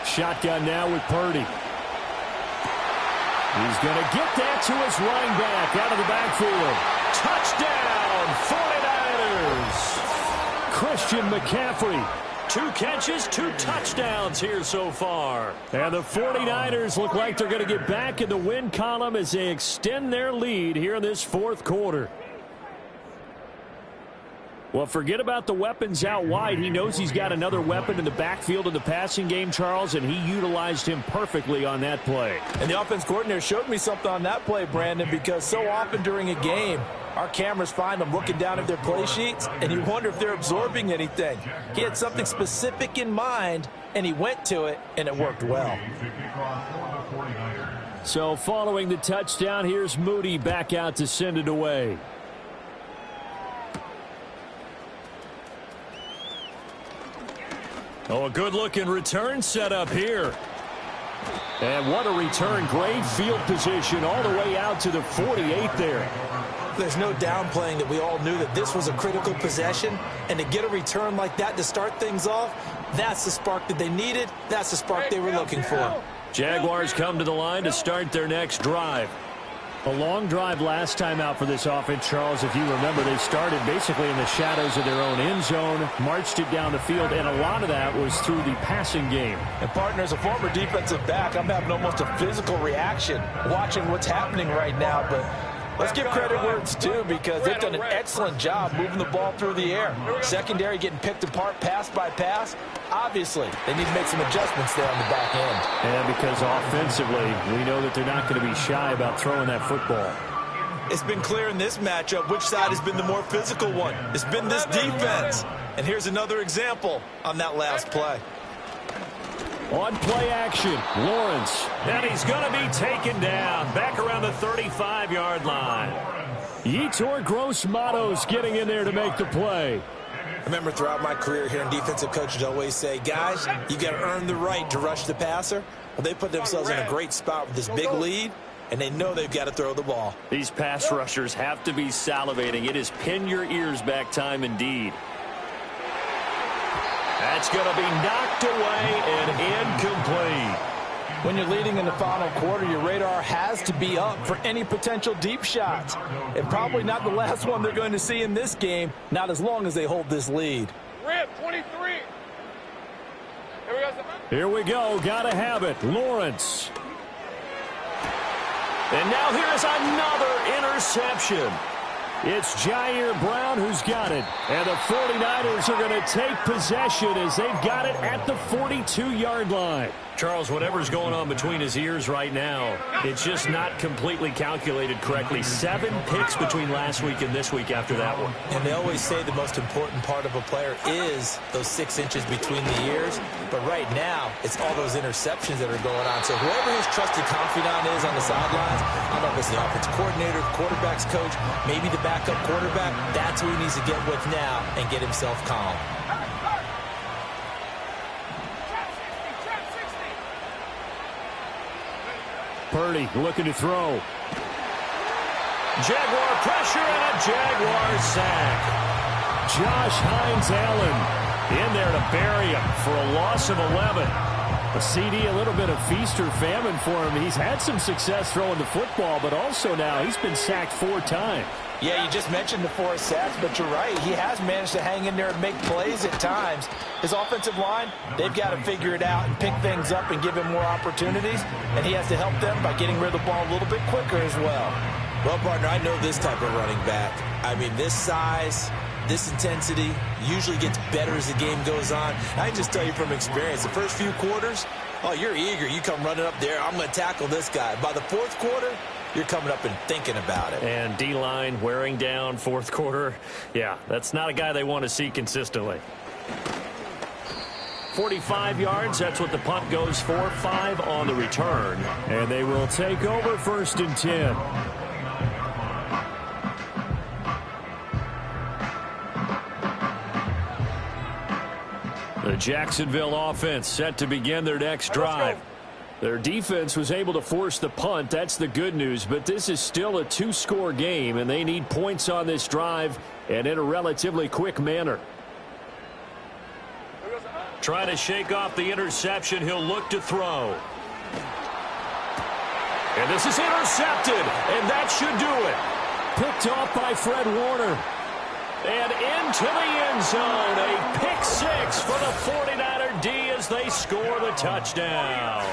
Shotgun now with Purdy. He's going to get that to his running back out of the backfield. Touchdown, 49ers! Christian McCaffrey, 2 catches, 2 touchdowns here so far. And the 49ers look like they're going to get back in the win column as they extend their lead here in this 4th quarter. Well, forget about the weapons out wide. He knows he's got another weapon in the backfield in the passing game, Charles, and he utilized him perfectly on that play. And the offense coordinator showed me something on that play, Brandon, because so often during a game, our cameras find them looking down at their play sheets, and you wonder if they're absorbing anything. He had something specific in mind, and he went to it, and it worked well. So following the touchdown, here's Moody back out to send it away. Oh, a good-looking return set up here. And what a return. Great field position all the way out to the 48 there. There's no downplaying that we all knew that this was a critical possession, and to get a return like that to start things off, that's the spark that they needed. That's the spark they were looking for. Jaguars come to the line to start their next drive. A long drive last time out for this offense, Charles. If you remember, they started basically in the shadows of their own end zone, marched it down the field, and a lot of that was through the passing game. And, partner, as a former defensive back, I'm having almost a physical reaction watching what's happening right now. But let's give credit where it's due, because they've done an excellent job moving the ball through the air. Secondary getting picked apart pass by pass. Obviously, they need to make some adjustments there on the back end. And because offensively, we know that they're not going to be shy about throwing that football. It's been clear in this matchup which side has been the more physical one. It's been this defense. And here's another example on that last play. On play action, Lawrence. And he's going to be taken down back around the 35-yard line. Yetur Gross-Matos getting in there to make the play. I remember throughout my career hearing defensive coaches always say, guys, you got to earn the right to rush the passer. Well, they put themselves in a great spot with this big lead, and they know they've got to throw the ball. These pass rushers have to be salivating. It is pin your ears back time indeed. That's going to be knocked away and incomplete. When you're leading in the final quarter, your radar has to be up for any potential deep shots. And probably not the last one they're going to see in this game, not as long as they hold this lead. Rip, 23. Here we go. Got to have it. Lawrence. And now here's another interception. It's Jair Brown who's got it. And the 49ers are going to take possession as they've got it at the 42-yard line. Charles, whatever's going on between his ears right now, it's just not completely calculated correctly. 7 picks between last week and this week after that one. And they always say the most important part of a player is those 6 inches between the ears. But right now, it's all those interceptions that are going on. So whoever his trusted confidant is on the sidelines, I don't know if it's the offense coordinator, the quarterback's coach, maybe the backup quarterback, that's who he needs to get with now and get himself calm. Purdy looking to throw. Jaguar pressure and a Jaguar sack. Josh Hines-Allen in there to bury him for a loss of 11. A CD, a little bit of feast or famine for him. He's had some success throwing the football, but also now he's been sacked 4 times. Yeah, you just mentioned the 4 sacks, but you're right. He has managed to hang in there and make plays at times. His offensive line, they've got to figure it out and pick things up and give him more opportunities, and he has to help them by getting rid of the ball a little bit quicker as well. Well, partner, I know this type of running back. I mean, this size, this intensity usually gets better as the game goes on. I can just tell you from experience, the first few quarters, oh, you're eager. You come running up there, I'm going to tackle this guy. By the 4th quarter, you're coming up and thinking about it. And D-line wearing down 4th quarter. Yeah, that's not a guy they want to see consistently. 45 yards, that's what the punt goes for. 5 on the return. And they will take over 1st and 10. The Jacksonville offense set to begin their next drive. Their defense was able to force the punt. That's the good news. But this is still a 2-score game, and they need points on this drive and in a relatively quick manner. Trying to shake off the interception. He'll look to throw. And this is intercepted, and that should do it. Picked off by Fred Warner. And into the end zone. A pick six for the 49er D as they score the touchdown.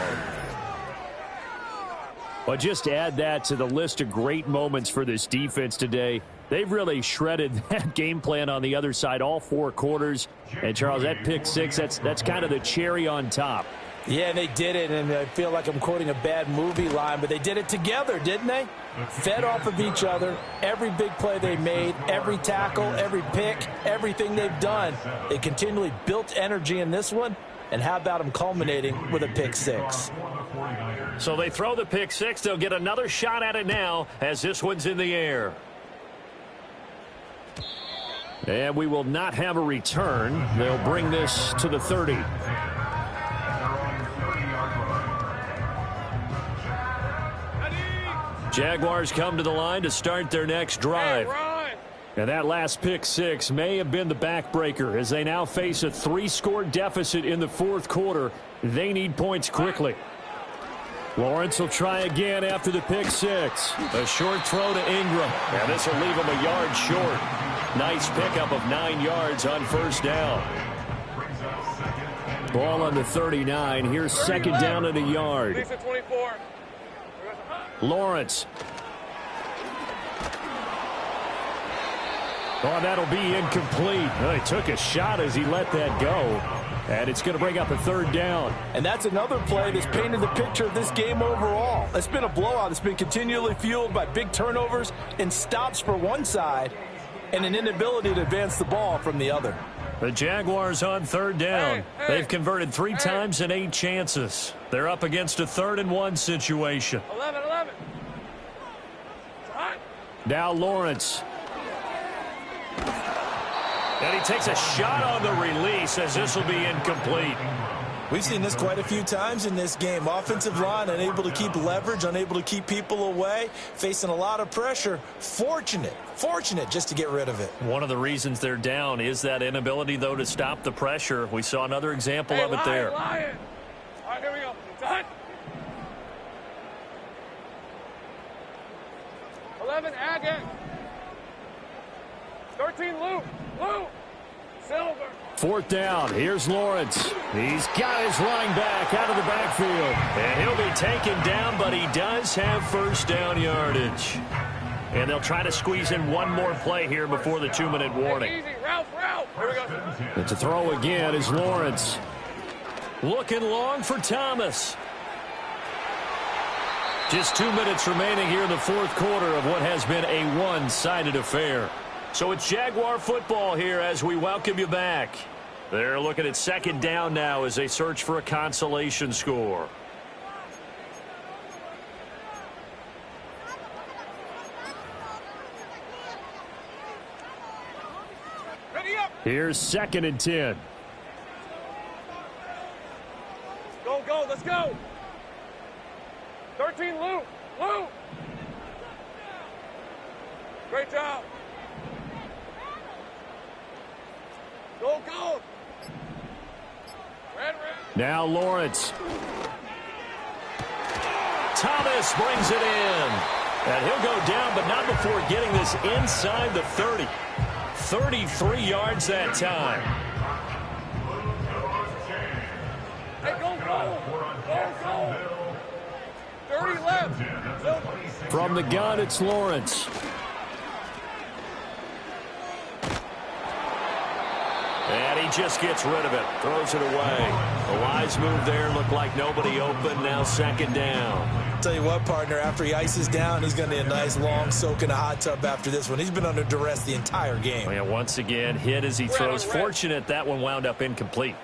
Well, just add that to the list of great moments for this defense today. They've really shredded that game plan on the other side all 4 quarters. And, Charles, that pick six, that's kind of the cherry on top. Yeah, they did it, and I feel like I'm quoting a bad movie line, but they did it together, didn't they? Fed off of each other. Every big play they made, every tackle, every pick, everything they've done. They continually built energy in this one, and how about them culminating with a pick six? So they throw the pick six. They'll get another shot at it now as this one's in the air. And we will not have a return. They'll bring this to the 30. Jaguars come to the line to start their next drive. And that last pick six may have been the backbreaker as they now face a 3-score deficit in the 4th quarter. They need points quickly. Lawrence will try again after the pick six. A short throw to Ingram. And this will leave him a yard short. Nice pickup of 9 yards on first down. Ball on the 39. Here's second down and a yard. 24. Lawrence. Oh, that'll be incomplete. Well, he took a shot as he let that go. And it's going to bring up a 3rd down. And that's another play that's painted the picture of this game overall. It's been a blowout. It's been continually fueled by big turnovers and stops for one side and an inability to advance the ball from the other. The Jaguars on 3rd down. They've converted 3 times in 8 chances. They're up against a 3rd and 1 situation. 11. Now Lawrence. And he takes a shot on the release as this will be incomplete. We've seen this quite a few times in this game. Offensive line unable to keep leverage, unable to keep people away, facing a lot of pressure. Fortunate just to get rid of it. One of the reasons they're down is that inability, though, to stop the pressure. We saw another example of it there. Lion. All right, here we go. Done. 11, again. 13, Lou. Silver. 4th down. Here's Lawrence. He's got his running back out of the backfield. And he'll be taken down, but he does have first down yardage. And they'll try to squeeze in one more play here before the 2-minute warning. Easy. Ralph. Here we go. And to throw again is Lawrence. Looking long for Thomas. Just 2 minutes remaining here in the 4th quarter of what has been a one-sided affair. So it's Jaguar football here as we welcome you back. They're looking at 2nd down now as they search for a consolation score. Ready up. Here's 2nd and 10. Go. Let's go. 13, Lou. Great job. Go. Red. Now Lawrence. Thomas brings it in. And he'll go down, but not before getting this inside the 30. 33 yards that time. Hey, go. 30 left. From the gun, it's Lawrence. And he just gets rid of it. Throws it away. A wise move there. Looked like nobody open. Now 2nd down. Tell you what, partner, after he ices down, he's going to need a nice long soak in a hot tub after this one. He's been under duress the entire game. Oh, yeah, once again, hit as he throws. Fortunate that one wound up incomplete.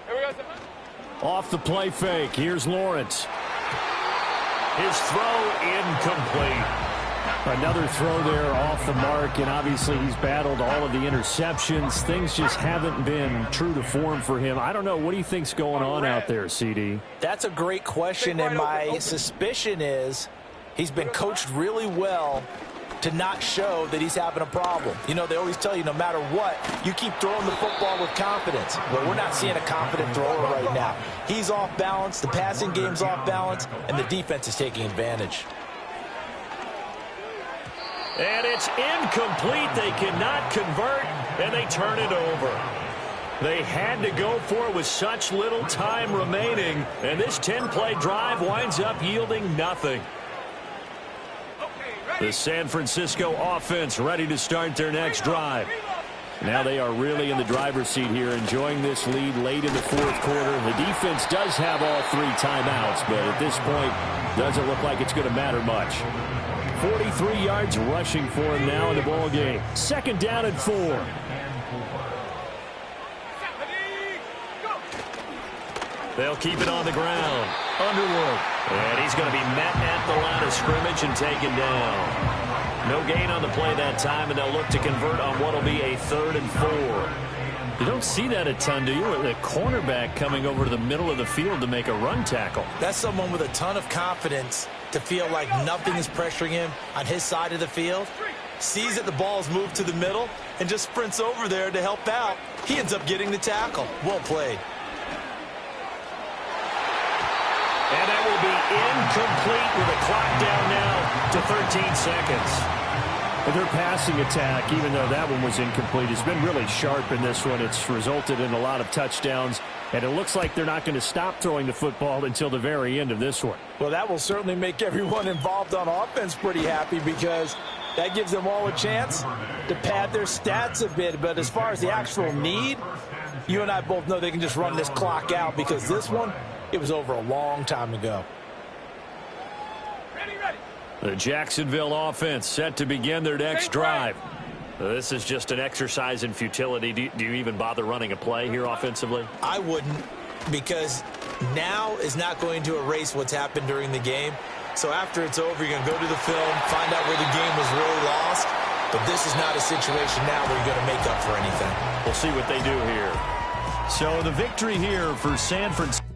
Here we go. Off the play fake. Here's Lawrence. His throw incomplete. Another throw there off the mark, and obviously he's battled all of the interceptions. Things just haven't been true to form for him. I don't know. What do you think's going on out there, CD? That's a great question, and my suspicion is he's been coached really well to not show that he's having a problem. You know, they always tell you no matter what, you keep throwing the football with confidence. But we're not seeing a confident thrower right now. He's off balance, the passing game's off balance, and the defense is taking advantage. And it's incomplete. They cannot convert, and they turn it over. They had to go for it with such little time remaining, and this 10-play drive winds up yielding nothing. The San Francisco offense ready to start their next drive. Now they are really in the driver's seat here, enjoying this lead late in the fourth quarter. The defense does have all 3 timeouts, but at this point, doesn't look like it's going to matter much. 43 yards rushing for him now in the ball game. 2nd down and 4. They'll keep it on the ground. Underwood. And he's going to be met at the line of scrimmage and taken down. No gain on the play that time, and they'll look to convert on what will be a 3rd and 4. You don't see that a ton, do you? The cornerback coming over to the middle of the field to make a run tackle. That's someone with a ton of confidence to feel like nothing is pressuring him on his side of the field. Sees that the ball's moved to the middle and just sprints over there to help out. He ends up getting the tackle. Well played. And that will be incomplete with a clock down now to 13 seconds. And their passing attack, even though that one was incomplete, has been really sharp in this one. It's resulted in a lot of touchdowns, and it looks like they're not going to stop throwing the football until the very end of this one. Well, that will certainly make everyone involved on offense pretty happy, because that gives them all a chance to pad their stats a bit. But as far as the actual need, you and I both know they can just run this clock out, because this one, it was over a long time ago. The Jacksonville offense set to begin their next drive. This is just an exercise in futility. Do you even bother running a play here offensively? I wouldn't, because now is not going to erase what's happened during the game. So after it's over, you're going to go to the film, find out where the game was really lost. But this is not a situation now where you're going to make up for anything. We'll see what they do here. So the victory here for San Francisco.